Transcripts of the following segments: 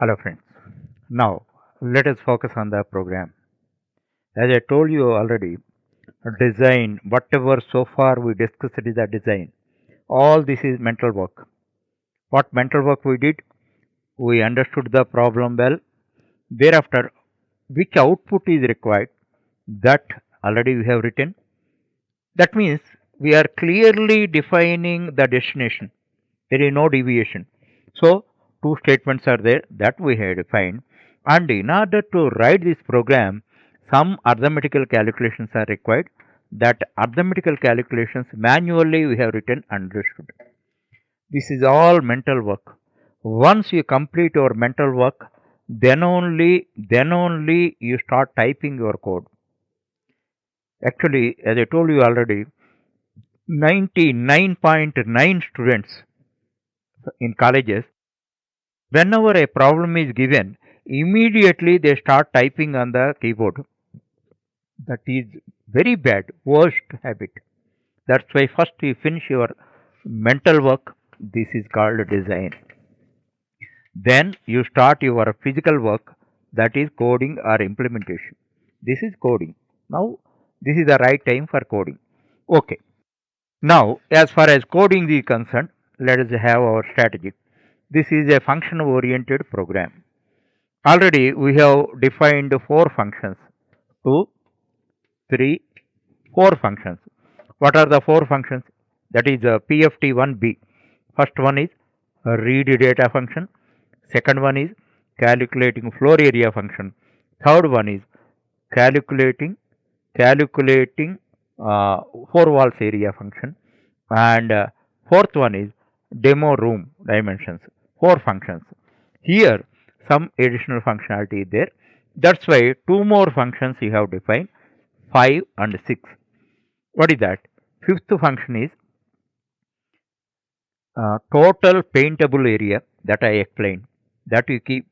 Hello friends. Now let us focus on the program. As I told you already, design, whatever so far we discussed is the design. All this is mental work. What mental work we did? We understood the problem well. Thereafter, which output is required? That already we have written. That means we are clearly defining the destination. There is no deviation. So, two statements are there that we have defined. And in order to write this program, some arithmetical calculations are required. That arithmetical calculations manually we have written and understood. This is all mental work. Once you complete your mental work, then only you start typing your code. Actually, as I told you already, 99.9 students in colleges, whenever a problem is given, immediately they start typing on the keyboard. That is very bad, worst habit. That's why first you finish your mental work. This is called design. Then you start your physical work, that is coding or implementation. This is coding. Now, this is the right time for coding. Okay. Now, as far as coding is concerned, let us have our strategy. This is a function oriented program. Already we have defined four functions: two, three, four functions. What are the four functions? That is PFT1B. First one is read data function. Second one is calculating floor area function. Third one is calculating calculating four walls area function. And fourth one is demo room dimensions. Four functions. Here some additional functionality is there. That's why two more functions you have defined, 5 and 6. What is that? Fifth function is total paintable area that I explained. That you keep.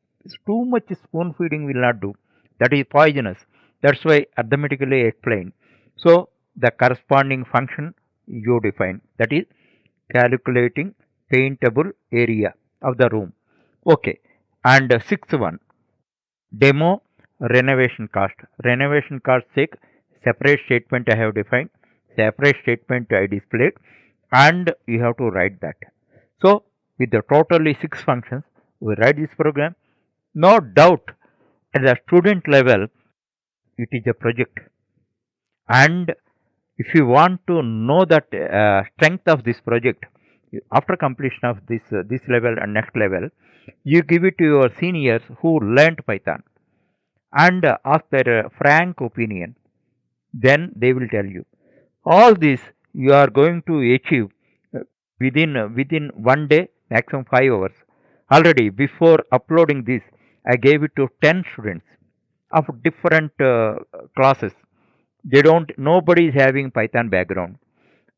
Too much spoon feeding will not do. That is poisonous. That's why arithmetically explained. So the corresponding function you define, that is calculating paintable area of the room. Okay. And sixth one, demo renovation cost. Renovation cost sake, separate statement I have defined, separate statement I displayed, and you have to write that. So with the totally six functions, we write this program. No doubt at the student level, it is a project. And if you want to know that strength of this project, after completion of this level and next level, you give it to your seniors who learnt Python and ask their frank opinion. Then they will tell you all this you are going to achieve uh, within 1 day, maximum 5 hours. Already before uploading this, I gave it to 10 students of different classes. They don't, nobody is having Python background,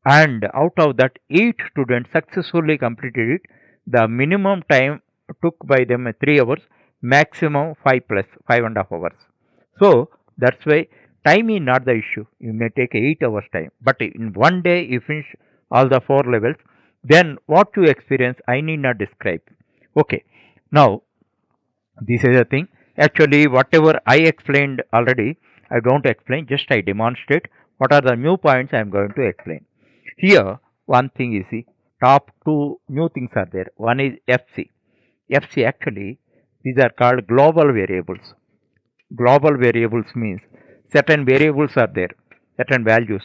and out of that, 8 students successfully completed it. The minimum time took by them 3 hours, maximum 5 plus 5.5 hours. So that's why time is not the issue. You may take 8 hours time, but in 1 day you finish all the four levels. Then what you experience, I need not describe. Okay. Now this is a thing. Actually, whatever I explained already, I don't explain. Just I demonstrate what are the new points I am going to explain. Here, one thing is see, top two new things are there. One is FC. FC actually, these are called global variables. Global variables means certain variables are there, certain values.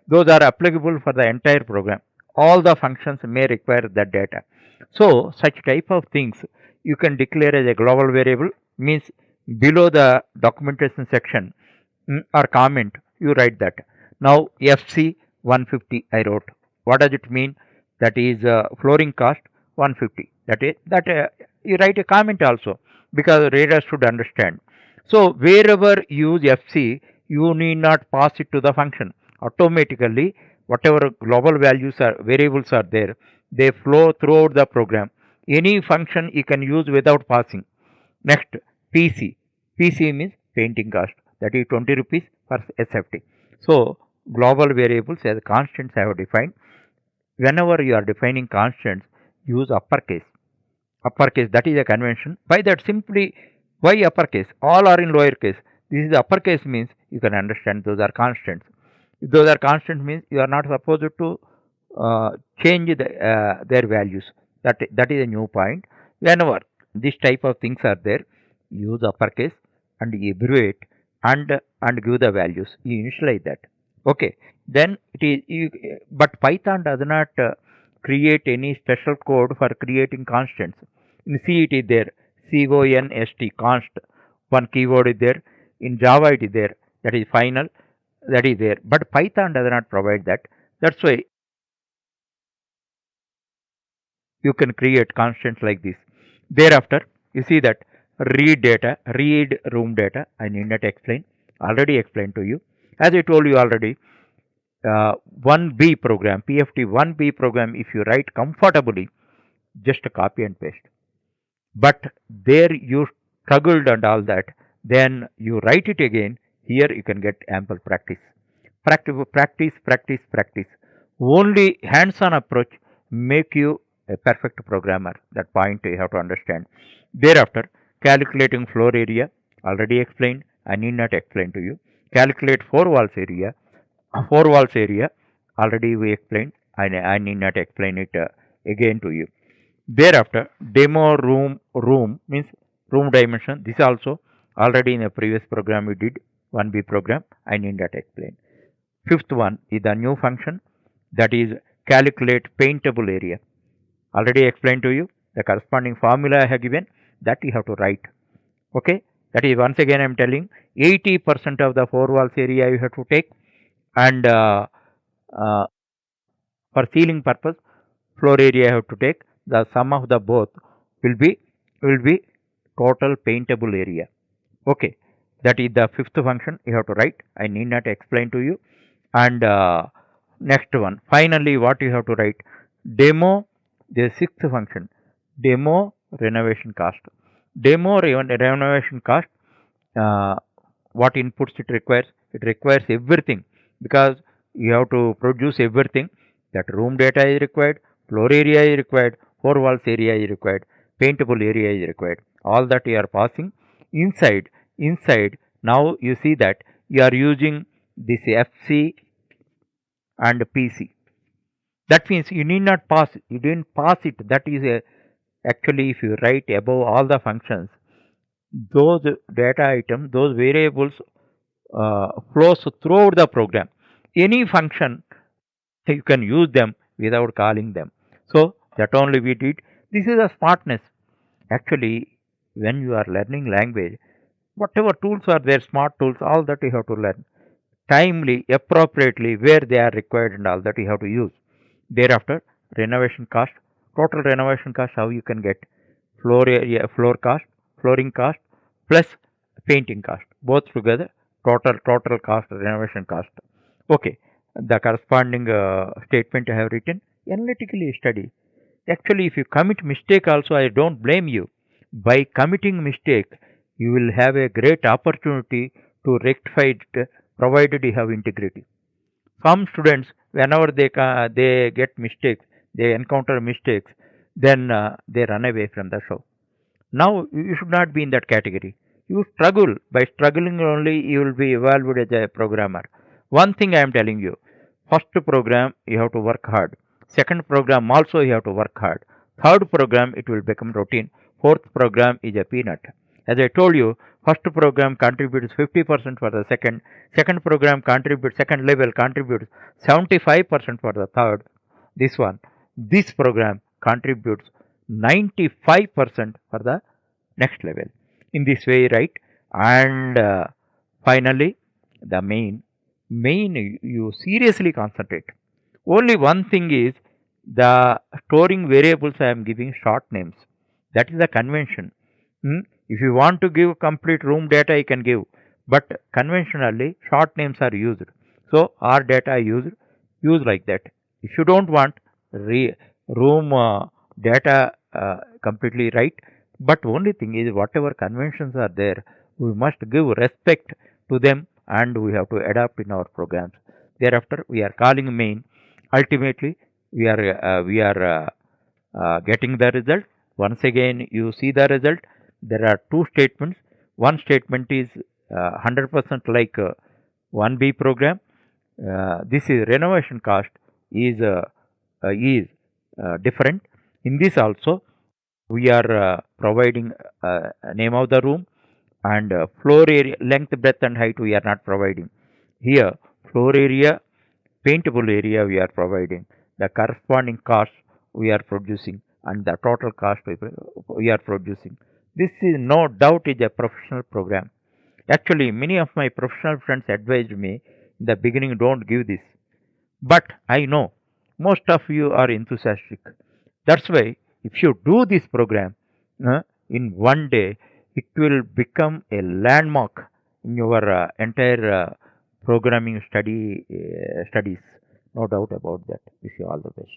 Those are applicable for the entire program. All the functions may require that data. So, such type of things you can declare as a global variable, means below the documentation section or comment, you write that. Now, FC 150 I wrote. What does it mean? That is flooring cost 150. That you write a comment also, because readers should understand. So wherever you use FC, you need not pass it to the function. Automatically, whatever global values are variables are there, they flow throughout the program. Any function you can use without passing. Next, PC. PC means painting cost. That is 20 rupees for SFT. So global variables as constants I have defined. Whenever you are defining constants, use uppercase. uppercase, that is a convention. By that simply, why uppercase? All are in lowercase. This is uppercase means you can understand those are constants. If those are constants means you are not supposed to uh, change their values. That is a new point. Whenever this type of things are there, use uppercase and abbreviate and give the values. You initialize that. Okay. Then it is but Python does not create any special code for creating constants. In C it is there, const. One keyword is there. In Java it is there. That is final. That is there. But Python does not provide that. That's why you can create constants like this. Thereafter, you see that read room data. I need not explain. Already explained to you. As I told you already, 1B program, PFT 1B program, if you write comfortably, just copy and paste. But there you struggled and all that, then you write it again. Here you can get ample practice. Practice. Only hands-on approach make you a perfect programmer. That point you have to understand. Thereafter, calculating floor area, already explained. I need not explain to you. Calculate four walls area, already we explained. I need not explain it again to you. Thereafter, demo room means room dimension. This also already in a previous program we did 1B program. I need not explain. Fifth one is the new function, that is calculate paintable area. Already explained to you. The corresponding formula I have given, that you have to write. Okay. That is once again I am telling 80% of the four walls area you have to take, and uh, for ceiling purpose floor area I have to take. The sum of the both will be total paintable area. Okay, that is the fifth function you have to write. I need not explain to you. And next one, finally, what you have to write? Demo, the sixth function, demo renovation cost. Demo renovation cost. Uh, what inputs it requires? It requires everything, because you have to produce everything. That room data is required, floor area is required, four walls area is required, paintable area is required. All that you are passing inside. Now you see that you are using this FC and PC. That means you need not pass. You didn't pass it. That is a, actually if you write above all the functions, those data items, those variables flows throughout the program. Any function you can use them without calling them. So that only we did. This is a smartness. Actually, when you are learning language, whatever tools are there, smart tools, all that you have to learn timely, appropriately, where they are required, and all that you have to use. Thereafter, renovation cost, total renovation cost, how you can get floor area, floor cost, flooring cost, plus painting cost, both together, total cost, renovation cost. Okay, the corresponding statement I have written, analytically study. Actually, if you commit mistake also, I don't blame you. By committing mistake, you will have a great opportunity to rectify it, provided you have integrity. Some students, whenever they get mistakes, they encounter mistakes, then they run away from the show. Now you should not be in that category. You struggle. By struggling only you will be evolved as a programmer. One thing I am telling you, first program you have to work hard. Second program also you have to work hard. Third program it will become routine. Fourth program is a peanut. As I told you, first program contributes 50% for the second program contributes, second level contributes 75% for the third. This one, this program contributes 95% for the next level. In this way, right? And finally, the main you seriously concentrate. Only one thing is the storing variables. I am giving short names. That is the convention. Hmm? If you want to give complete room data, you can give, but conventionally short names are used. So R data use like that. If you don't want room data completely right, but only thing is whatever conventions are there, we must give respect to them and we have to adapt in our programs. Thereafter, we are calling main. Ultimately, we are getting the result. Once again, you see the result. There are two statements. One statement is 100% like 1B program. This is renovation cost is different. In this also, we are providing name of the room and floor area, length, breadth, and height. We are not providing here. Floor area, paintable area we are providing, the corresponding cost we are producing, and the total cost we are producing. This is no doubt is a professional program. Actually, many of my professional friends advised me in the beginning, don't give this. But I know most of you are enthusiastic. That's why if you do this program in one day, it will become a landmark in your entire programming studies. No doubt about that. Wish you all the best.